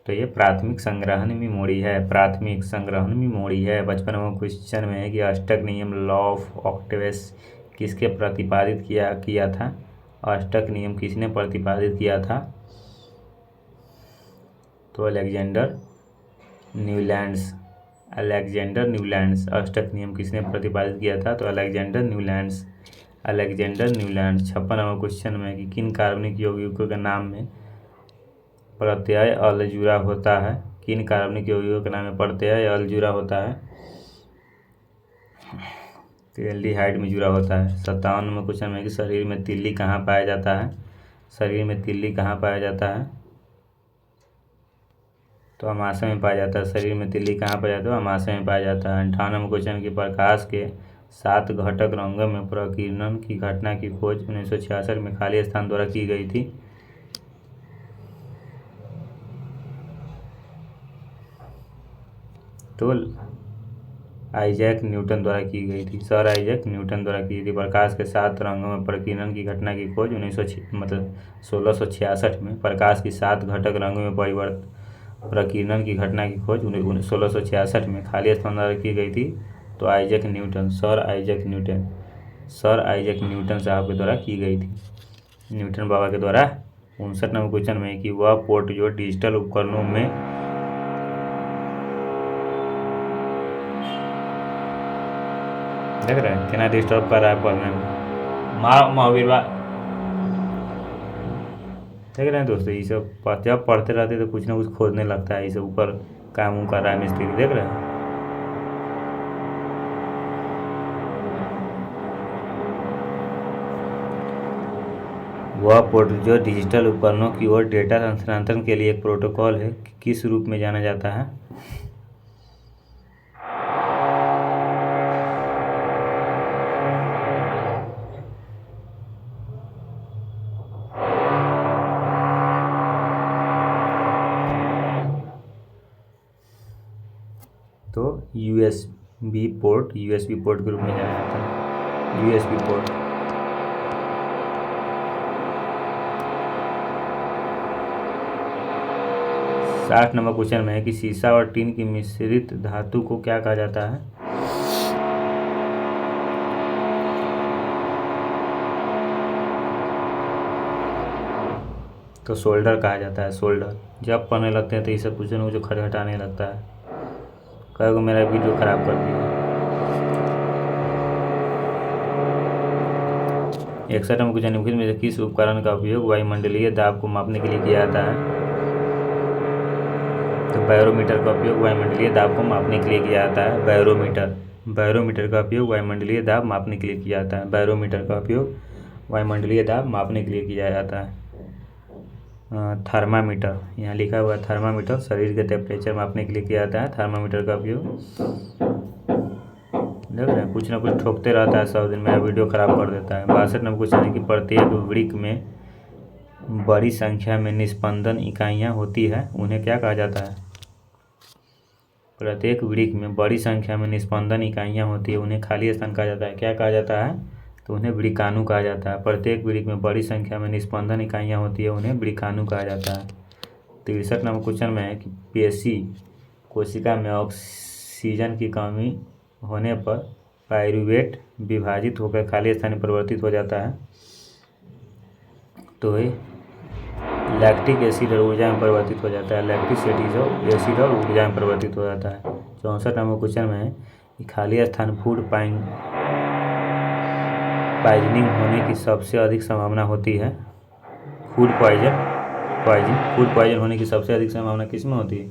तो ये प्राथमिक संग्रहण मेमोरी है, प्राथमिक संग्रहण मेमोरी है। 55वां क्वेश्चन में है कि अष्टक नियम लॉ ऑफ ऑक्टेवियस किसके प्रतिपादित किया था। अष्टक नियम किसने प्रतिपादित किया था। तो अलेक्जेंडर न्यूलैंड्स, अलेक्जेंडर न्यूलैंड्स। अष्टक नियम किसने प्रतिपादित किया था। तो अलेक्जेंडर न्यूलैंड्स, अलेक्जेंडर न्यूलैंड्स। 56वां क्वेश्चन में कि किन कार्बनिक यौगिकों के नाम में प्रत्यय अल जुड़ा होता है। किन कार्बनिक यौगिकों के नाम में प्रत्यय अल जुड़ा होता है। तो एल्डिहाइड में जुड़ा होता है। 57वां क्वेश्चन में कि शरीर में तिल्ली कहाँ पाया जाता है। शरीर में तिल्ली कहाँ पाया जाता है। तो अमाशय में पाया जाता है। शरीर में तिल्ली कहाँ पाया जाता है, अमाशय में पाया जाता है। 58वां क्वेश्चन की प्रकाश के 7 घटक रंगों में प्रकीर्णन की घटना की खोज 1966 में खाली स्थान द्वारा की गई थी। तो आइजैक न्यूटन द्वारा की गई थी, सर आइजैक न्यूटन द्वारा की गई थी। प्रकाश के 7 रंगों में प्रकीर्णन की घटना की खोज 1666 में। प्रकाश की 7 घटक रंगों में प्रकीर्णन की घटना की खोज 1666 में खाली स्थान द्वारा की गई थी। तो Isaac Newton, sir Isaac Newton, sir Isaac Newton साहब के द्वारा की गई थी, न्यूटन बाबा के द्वारा। 59वां क्वेश्चन में कि वह पोर्ट जो डिजिटल उपकरणों में देख रहे हैं कितना डिस्टर्ब कर रहा है पढ़ने में। महावीर बा देख रहे हैं दोस्तों, ये सब जब पढ़ते रहते तो कुछ ना कुछ खोजने लगता है। ये सब ऊपर काम कर रहा है मिस्त्री, देख रहे हैं। वह पोर्ट जो डिजिटल उपकरणों की ओर डेटा स्थानांतरण के लिए एक प्रोटोकॉल है, किस रूप में जाना जाता है। तो यूएसबी पोर्ट, यूएसबी पोर्ट के रूप में जाना जाता है, यूएसबी पोर्ट। साठ नंबर क्वेश्चन में है कि सीसा और टीन की मिश्रित धातु को क्या कहा जाता है। तो सोल्डर कहा जाता है, सोल्डर। जब पढ़ने लगते हैं तो ये सब कुछ ना कुछ खटखटाने लगता है। कई को मेरा वीडियो खराब कर दिया। 61 नंबर क्वेश्चन निम्नलिखित में से किस उपकरण का उपयोग वायुमंडलीय दाब को मापने के लिए किया जाता है। तो बैरोमीटर का उपयोग वायुमंडलीय दाब को मापने के लिए किया जाता है। बैरोमीटर, बैरोमीटर का उपयोग वायुमंडलीय दाब मापने के लिए किया जाता है। बैरोमीटर का उपयोग वायुमंडलीय दाब मापने के लिए किया जाता है। थर्मामीटर, यहाँ लिखा हुआ है थर्मामीटर, शरीर के टेम्परेचर मापने के लिए किया जाता है थर्मामीटर का उपयोग। देख रहे हैं कुछ ना कुछ ठोकते रहता है सब दिन, मेरा वीडियो खराब कर देता है। 62 नंबर क्वेश्चन है कि प्रत्येक वृक्क में बड़ी संख्या में निस्पंदन इकाइयाँ होती है उन्हें क्या कहा जाता है? प्रत्येक वृक्क में बड़ी संख्या में निस्पंदन इकाइयाँ होती है उन्हें खाली स्थान कहा जाता है। क्या कहा जाता है? तो उन्हें वृक्काणु कहा जाता है। प्रत्येक वृक्क में बड़ी संख्या में निस्पंदन इकाइयाँ होती है उन्हें वृक्काणु कहा जाता है। 63 नंबर क्वेश्चन में है कि पेशी कोशिका में ऑक्सीजन की कमी होने पर पायरूवेट विभाजित होकर खाली स्थान में परिवर्तित हो जाता है। तो लैक्टिक एसिड और ऊर्जा में परिवर्तित हो जाता है। लैक्टिक एसिड और ऊर्जा में परिवर्तित हो जाता है। 64 नंबर क्वेश्चन में है कि खाली स्थान फूड पॉइजनिंग होने की सबसे अधिक संभावना होती है। फूड पॉइजन होने की सबसे अधिक संभावना किस में होती है?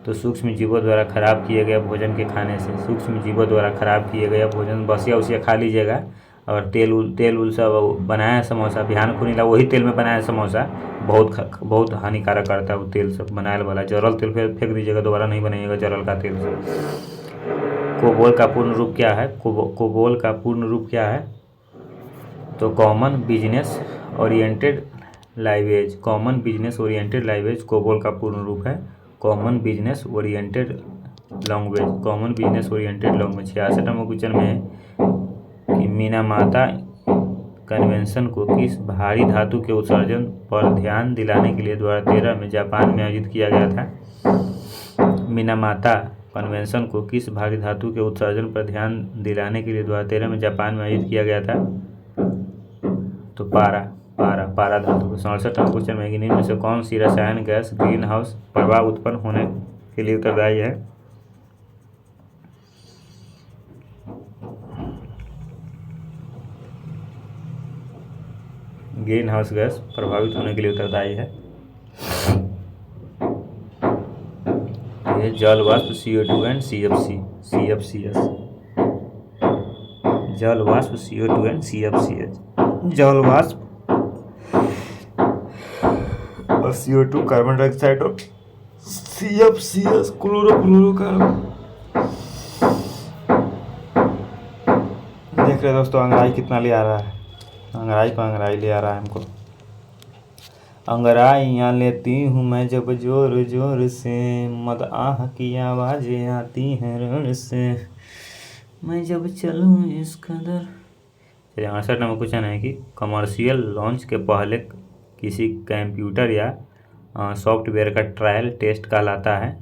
तो सूक्ष्म जीवों द्वारा खराब किए गए भोजन के खाने से। सूक्ष्म जीवों द्वारा खराब किए गए भोजन बसिया उसिया खा लीजिएगा और तेल उल सब बनाया समोसा बिहान खुनीला वही तेल में बनाया समोसा बहुत हानिकारक करता है वो तेल सब बनाने वाला। जरल तेल फिर फेंक दीजिएगा, दोबारा नहीं बनाइएगा जरल का तेल से। कोबोल का पूर्ण रूप क्या है? कोबोल का पूर्ण रूप क्या है? तो common business oriented language. Common business oriented language COBOL का पूर्ण रूप है। Common business oriented language. Common business oriented language. 66 number question में है कि मिनामाता कन्वेंशन को किस भारी धातु के उत्सर्जन पर ध्यान दिलाने के लिए 2013 में जापान में आयोजित किया गया था? मिनामाता कन्वेंशन को किस भारी धातु के उत्सर्जन पर ध्यान दिलाने के लिए 2013 में जापान में आयोजित किया गया था? तो पारा धातु। 67 नंबर क्वेश्चन में निम्न में से कौन सी रसायन गैस ग्रीन हाउस प्रभाव उत्पन्न होने के लिए उत्तरदायी है? ग्रीन हाउस गैस प्रभावित होने के लिए उत्तरदायी है ये जल वाष्प CO2 एंड CFCs। जल वाष्प CO2 एंड CFCs। जल वाष्प और CO2 कार्बन डाइऑक्साइड और CFCs क्लोरोफ्लोरोकार्बन। देख रहे दोस्तों अंगड़ाई कितना ले आ रहा है? अंगड़ाई ले आ रहा है हमको। अंगड़ाइयाँ लेती हूँ मैं जब जोर जोर से, मद आह की आवाज़ें आती हैं रण से, मैं जब चलूँ इस कदर। 68 नंबर क्वेश्चन है कि कमर्शियल लॉन्च के पहले किसी कंप्यूटर या सॉफ्टवेयर का ट्रायल टेस्ट कहलाता है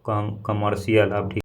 कमर्शियल। अब ठीक